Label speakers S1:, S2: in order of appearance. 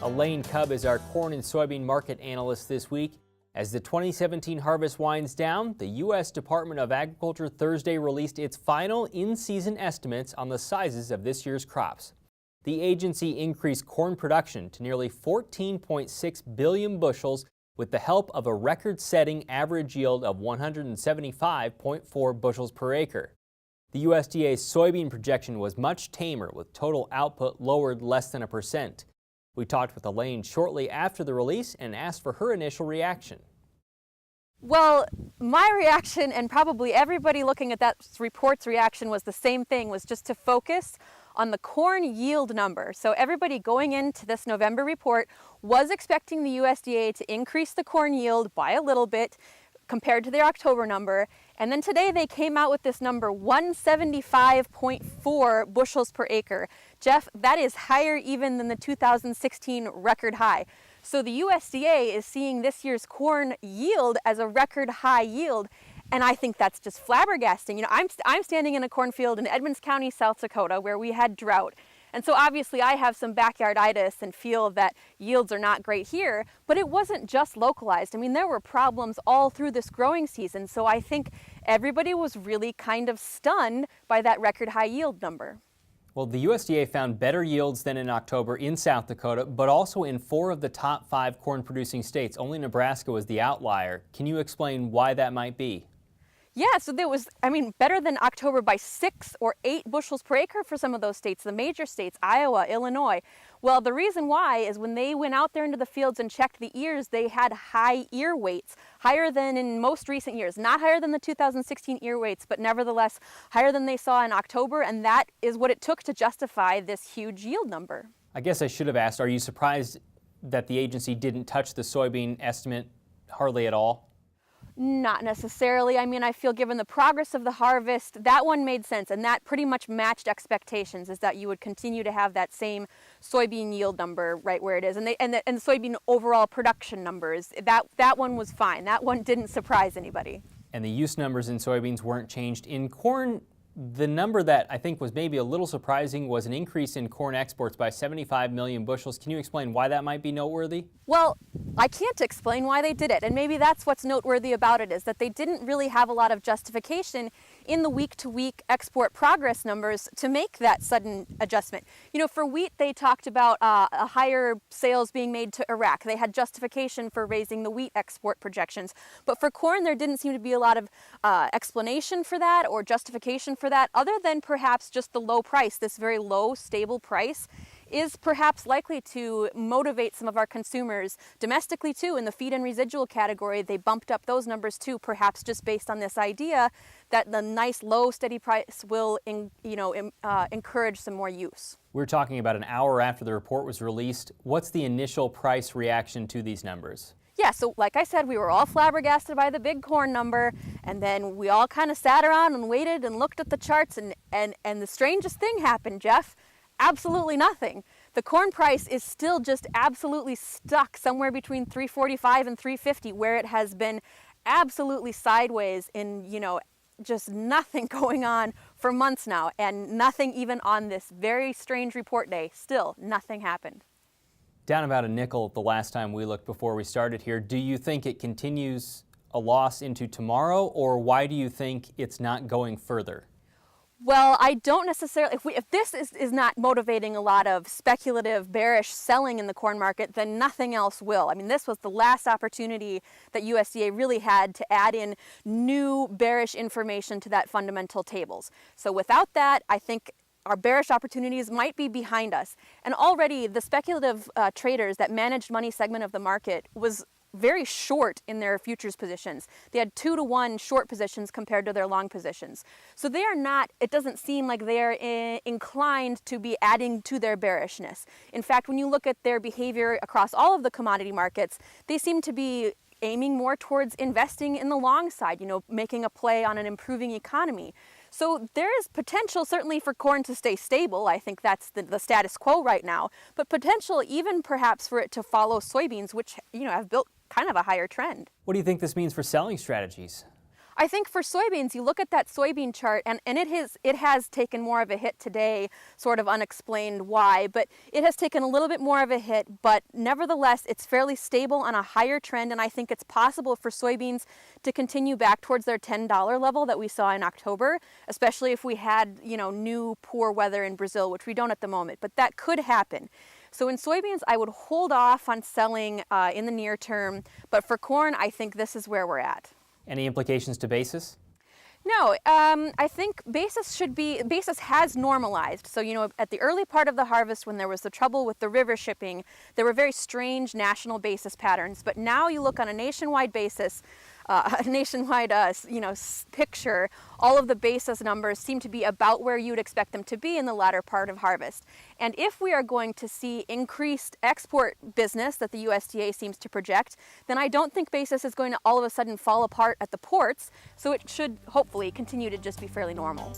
S1: Elaine Kub is our corn and soybean market analyst this week. As the 2017 harvest winds down, the U.S. Department of Agriculture Thursday released its final in-season estimates on the sizes of this year's crops. The agency increased corn production to nearly 14.6 billion bushels with the help of a record-setting average yield of 175.4 bushels per acre. The USDA's soybean projection was much tamer, with total output lowered less than 1%. We talked with Elaine shortly after the release and asked for her initial reaction.
S2: Well, my reaction, and probably everybody looking at that report's reaction, was the same thing, was just to focus on the corn yield number. So everybody going into this November report was expecting the USDA to increase the corn yield by a little bit compared to their October number. And then today they came out with this number, 175.4 bushels per acre. Jeff, that is higher even than the 2016 record high. So the USDA is seeing this year's corn yield as a record high yield. And I think that's just flabbergasting. You know, I'm standing in a cornfield in Edmonds County, South Dakota, where we had drought. And so obviously I have some backyarditis and feel that yields are not great here, but it wasn't just localized. I mean, there were problems all through this growing season. So I think everybody was really kind of stunned by that record high yield number.
S1: Well, the USDA found better yields than in October in South Dakota, but also in 4 of the top 5 corn producing states. Only Nebraska was the outlier. Can you explain why that might be?
S2: Yeah, so there was, better than October by 6 or 8 bushels per acre for some of those states, the major states, Iowa, Illinois. Well, the reason why is when they went out there into the fields and checked the ears, they had high ear weights, higher than in most recent years. Not higher than the 2016 ear weights, but nevertheless higher than they saw in October, and that is what it took to justify this huge yield number.
S1: I guess I should have asked, are you surprised that the agency didn't touch the soybean estimate hardly at all?
S2: Not necessarily. I feel given the progress of the harvest, that one made sense, and that pretty much matched expectations, is that you would continue to have that same soybean yield number right where it is, and the soybean overall production numbers. That one was fine. That one didn't surprise anybody.
S1: And the use numbers in soybeans weren't changed. In corn, the number that I think was maybe a little surprising was an increase in corn exports by 75 million bushels. Can you explain why that might be noteworthy?
S2: Well, I can't explain why they did it, and maybe that's what's noteworthy about it, is that they didn't really have a lot of justification in the week-to-week export progress numbers to make that sudden adjustment. You know, for wheat, they talked about a higher sales being made to Iraq. They had justification for raising the wheat export projections. But for corn, there didn't seem to be a lot of explanation for that or justification for that, other than perhaps just the low price. This very low, stable price is perhaps likely to motivate some of our consumers domestically too. In the feed and residual category, they bumped up those numbers too, perhaps just based on this idea that the nice low steady price will encourage some more use.
S1: We're talking about an hour after the report was released. What's the initial price reaction to these numbers?
S2: Yeah, so like I said, we were all flabbergasted by the big corn number, and then we all kind of sat around and waited and looked at the charts, and the strangest thing happened, Jeff. Absolutely nothing. The corn price is still just absolutely stuck somewhere between $3.45 and $3.50, where it has been absolutely sideways in, just nothing going on for months now, and nothing even on this very strange report day. Still, nothing happened.
S1: Down about a nickel the last time we looked before we started here. Do you think it continues a loss into tomorrow, or why do you think it's not going further?
S2: Well, I don't necessarily, if this is not motivating a lot of speculative, bearish selling in the corn market, then nothing else will. This was the last opportunity that USDA really had to add in new bearish information to that fundamental tables. So without that, I think our bearish opportunities might be behind us. And already the speculative traders that managed money segment of the market was very short in their futures positions. They had 2-to-1 short positions compared to their long positions. So they are not, it doesn't seem like they're inclined to be adding to their bearishness. In fact, when you look at their behavior across all of the commodity markets, they seem to be aiming more towards investing in the long side, making a play on an improving economy. So there is potential certainly for corn to stay stable. I think that's the status quo right now, but potential even perhaps for it to follow soybeans, which have built kind of a higher trend.
S1: What do you think this means for selling strategies?
S2: I think for soybeans, you look at that soybean chart, and it has taken more of a hit today, sort of unexplained why, but it has taken a little bit more of a hit, but nevertheless, it's fairly stable on a higher trend, and I think it's possible for soybeans to continue back towards their $10 level that we saw in October, especially if we had, new poor weather in Brazil, which we don't at the moment, but that could happen. So in soybeans, I would hold off on selling in the near term, but for corn, I think this is where we're at.
S1: Any implications to basis?
S2: No, I think basis has normalized. So, at the early part of the harvest, when there was the trouble with the river shipping, there were very strange national basis patterns. But now you look on a nationwide basis, picture, all of the basis numbers seem to be about where you'd expect them to be in the latter part of harvest. And if we are going to see increased export business that the USDA seems to project, then I don't think basis is going to all of a sudden fall apart at the ports, so it should hopefully continue to just be fairly normal.